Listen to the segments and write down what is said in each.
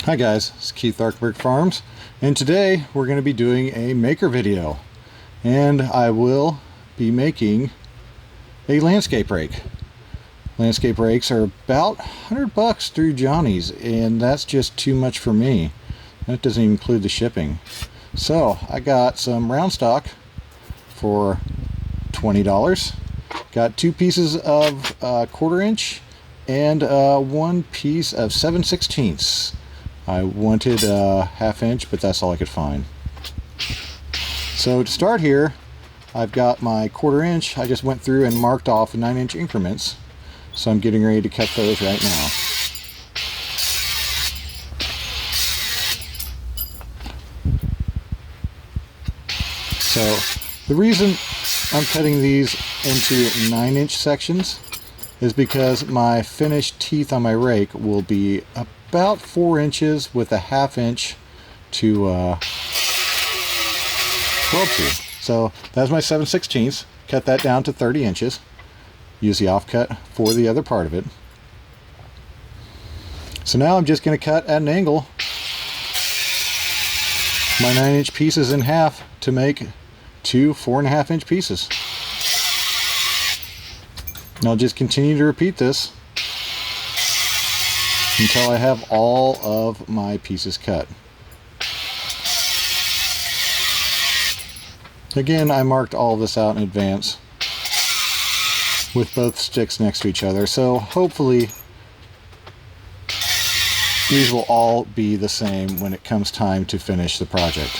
Hi guys, it's Keith Arkenberg Farms, and today we're going to be doing a maker video, and I will be making a landscape rake. Landscape rakes are about $100 through Johnny's, and that's just too much for me. That doesn't even include the shipping. So I got some round stock for $20. Got 2 pieces of 1/4 inch and 1 piece of 7/16. I wanted 1/2 inch, but that's all I could find. So to start here, I've got my 1/4 inch. I just went through and marked off 9-inch increments. So I'm getting ready to cut those right now. So the reason I'm cutting these into 9-inch sections is because my finished teeth on my rake will be about 4 inches with a 1/2 inch to weld to. So that's my 7/16. Cut that down to 30 inches. Use the offcut for the other part of it. So now I'm just going to cut at an angle my 9-inch pieces in half to make 2 4.5 inch pieces. And I'll just continue to repeat this until I have all of my pieces cut. Again, I marked all of this out in advance with both sticks next to each other, so hopefully these will all be the same when it comes time to finish the project.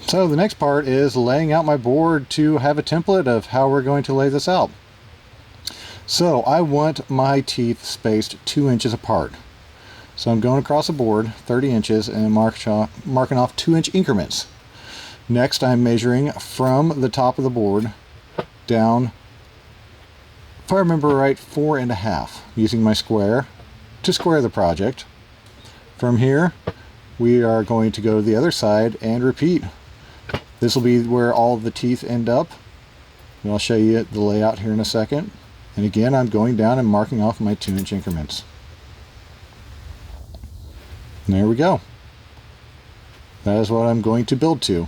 So the next part is laying out my board to have a template of how we're going to lay this out. So I want my teeth spaced 2 inches apart. So I'm going across the board 30 inches and marking off 2-inch increments. Next I'm measuring from the top of the board down, if I remember right, 4.5, using my square to square the project. From here we are going to go to the other side and repeat. This will be where all of the teeth end up, and I'll show you the layout here in a second. And again, I'm going down and marking off my 2-inch increments. And there we go. That is what I'm going to build to.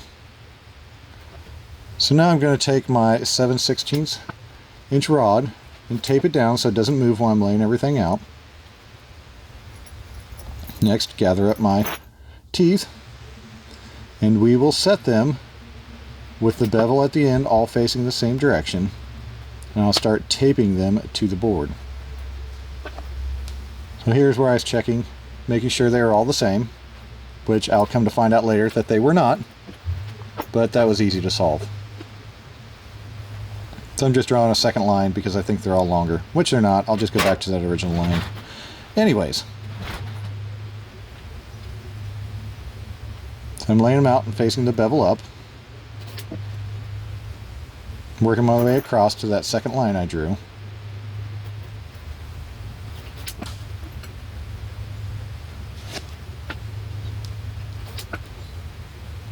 So now I'm going to take my 7/16 inch rod and tape it down so it doesn't move while I'm laying everything out. Next, gather up my teeth, and we will set them with the bevel at the end all facing the same direction, and I'll start taping them to the board. So here's where I was checking, making sure they were all the same, which I'll come to find out later that they were not, but that was easy to solve. So I'm just drawing a second line because I think they're all longer, which they're not. I'll just go back to that original line. Anyways, so I'm laying them out and facing the bevel up, working my way across to that second line I drew.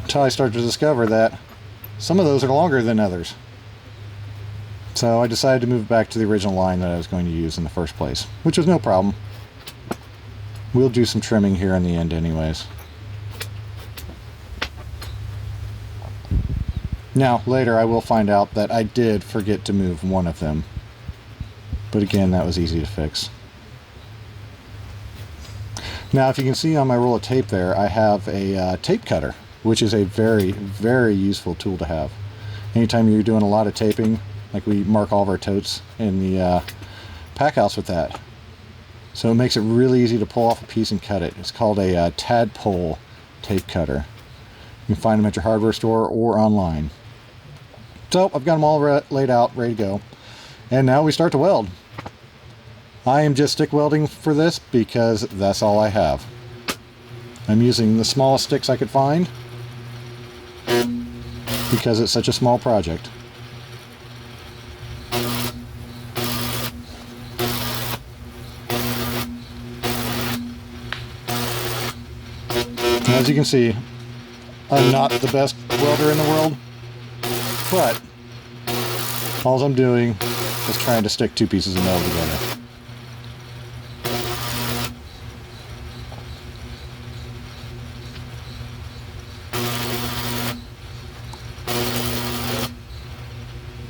Until I start to discover that some of those are longer than others. So I decided to move back to the original line that I was going to use in the first place, which was no problem. We'll do some trimming here in the end anyways. Now, later I will find out that I did forget to move one of them. But again, that was easy to fix. Now, if you can see on my roll of tape there, I have a tape cutter, which is a very, very useful tool to have. Anytime you're doing a lot of taping, like we mark all of our totes in the pack house with that. So it makes it really easy to pull off a piece and cut it. It's called a tadpole tape cutter. You can find them at your hardware store or online. So I've got them all laid out, ready to go. And now we start to weld. I am just stick welding for this because that's all I have. I'm using the smallest sticks I could find because it's such a small project. As you can see, I'm not the best welder in the world, but all I'm doing is trying to stick two pieces of metal together.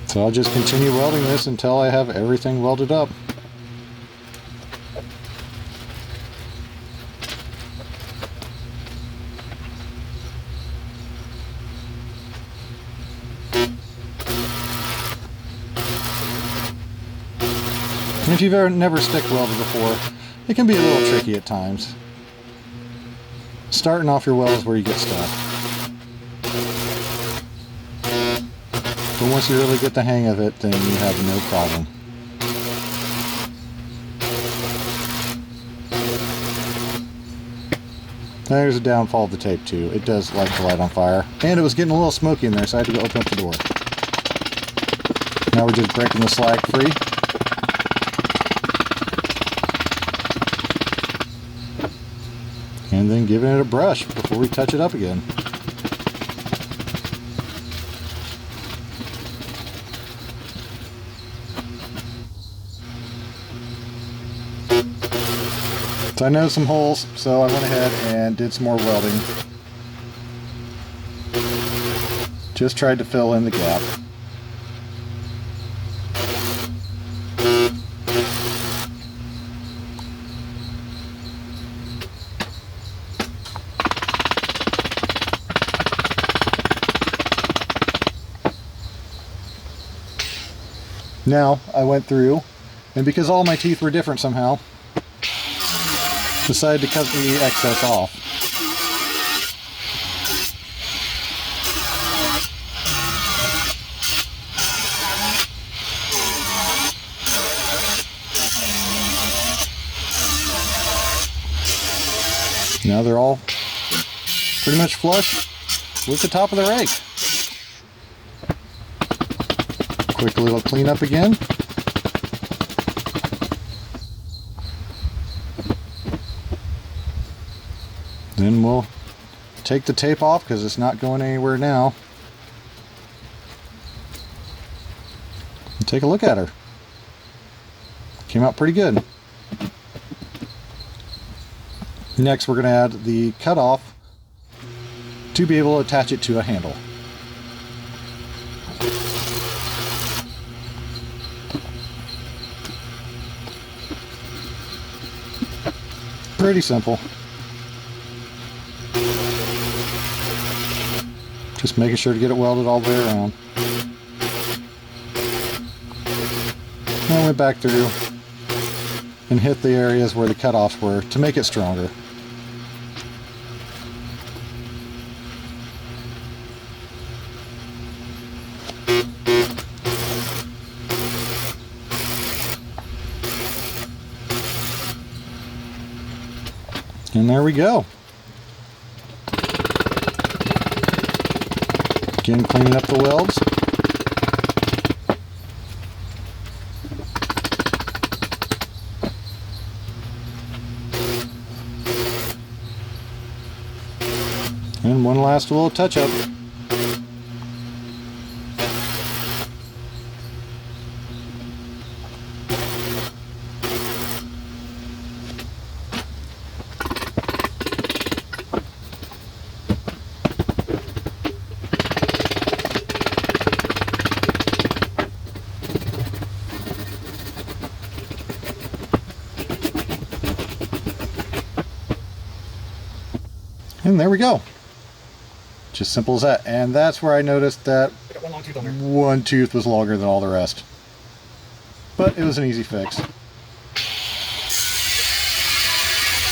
So I'll just continue welding this until I have everything welded up. And if you've never stick welded before, it can be a little tricky at times. Starting off your weld is where you get stuck. But once you really get the hang of it, then you have no problem. There's a downfall of the tape too. It does like to light on fire. And it was getting a little smoky in there, so I had to go open up the door. Now we're just breaking the slag free. And then giving it a brush before we touch it up again. So I know some holes, so I went ahead and did some more welding. Just tried to fill in the gap. Now I went through, and because all my teeth were different somehow, decided to cut the excess off. Now they're all pretty much flush with the top of the rake. Quick little cleanup again. Then we'll take the tape off because it's not going anywhere now. And take a look at her. Came out pretty good. Next we're going to add the cutoff to be able to attach it to a handle. Pretty simple. Just making sure to get it welded all the way around. And I went back through and hit the areas where the cutoffs were to make it stronger. And there we go. Again, cleaning up the welds. And one last little touch up. And there we go. Just simple as that. And that's where I noticed that one tooth was longer than all the rest. But it was an easy fix.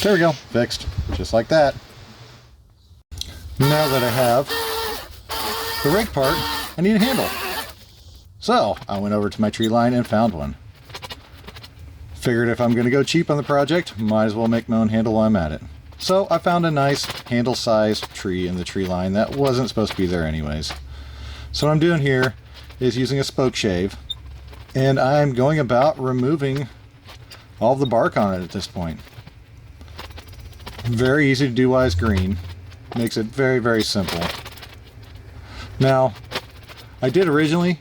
There we go. Fixed. Just like that. Now that I have the rake part, I need a handle. So I went over to my tree line and found one. Figured if I'm going to go cheap on the project, might as well make my own handle while I'm at it. So I found a nice handle-sized tree in the tree line that wasn't supposed to be there anyways. So what I'm doing here is using a spoke shave, and I'm going about removing all of the bark on it at this point. Very easy to do while it's green. Makes it very, very simple. Now, I did originally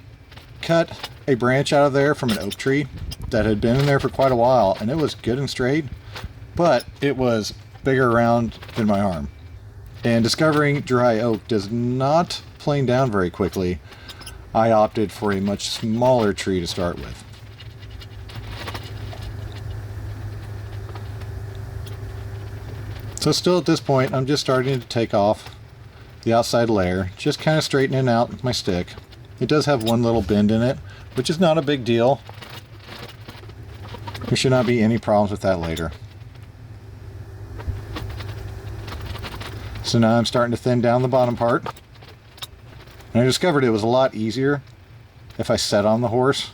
cut a branch out of there from an oak tree that had been in there for quite a while, and it was good and straight, but it was bigger around than my arm. And discovering dry oak does not plane down very quickly, I opted for a much smaller tree to start with. So still at this point, I'm just starting to take off the outside layer, just kind of straightening out my stick. It does have one little bend in it, which is not a big deal. There should not be any problems with that later. So now I'm starting to thin down the bottom part. And I discovered it was a lot easier if I sat on the horse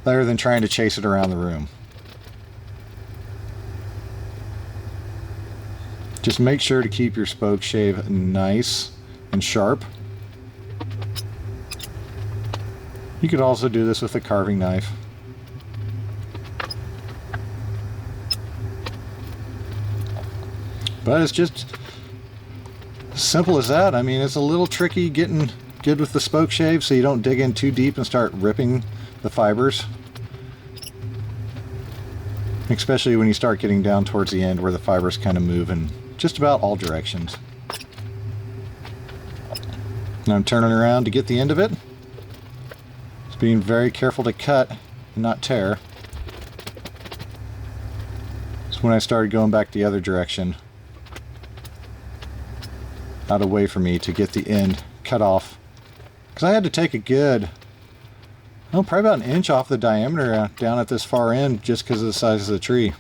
rather than trying to chase it around the room. Just make sure to keep your spoke shave nice and sharp. You could also do this with a carving knife. But it's just simple as that. I mean, it's a little tricky getting good with the spoke shave so you don't dig in too deep and start ripping the fibers. Especially when you start getting down towards the end where the fibers kind of move in just about all directions. Now I'm turning around to get the end of it. Just being very careful to cut and not tear. So when I started going back the other direction, out away from me to get the end cut off. Because I had to take a good, probably about an inch off the diameter down at this far end just because of the size of the tree.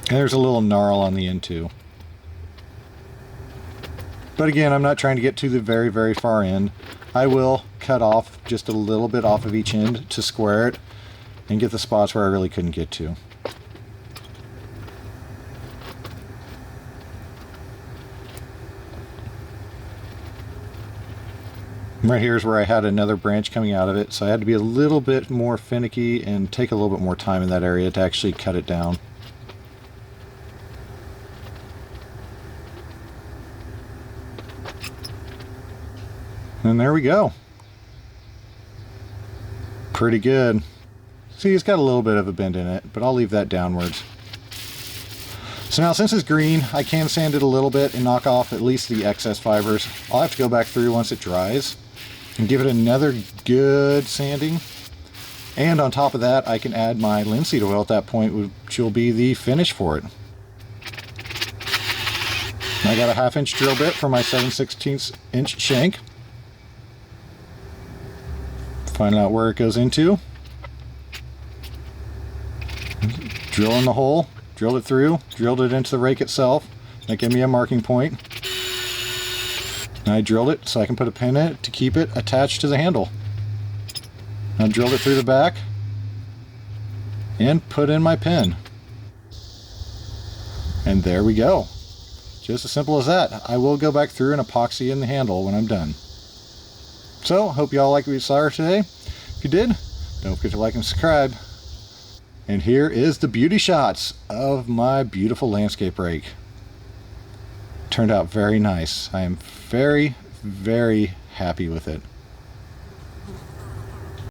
And there's a little gnarl on the end too. But again, I'm not trying to get to the very, very far end. I will cut off just a little bit off of each end to square it and get the spots where I really couldn't get to. Right here is where I had another branch coming out of it, so I had to be a little bit more finicky and take a little bit more time in that area to actually cut it down. And there we go. Pretty good. See, it's got a little bit of a bend in it, but I'll leave that downwards. So now since it's green, I can sand it a little bit and knock off at least the excess fibers. I'll have to go back through once it dries and give it another good sanding. And on top of that, I can add my linseed oil at that point, which will be the finish for it. I got a 1/2 inch drill bit for my 7/16 inch shank. Find out where it goes into. Drill in the hole, drilled it through, drilled it into the rake itself. That gave me a marking point. And I drilled it so I can put a pin in it to keep it attached to the handle. I drilled it through the back and put in my pin. And there we go. Just as simple as that. I will go back through and epoxy in the handle when I'm done. So, hope you all liked what you saw today. If you did, don't forget to like and subscribe. And here is the beauty shots of my beautiful landscape rake. Turned out very nice. I am very, very happy with it.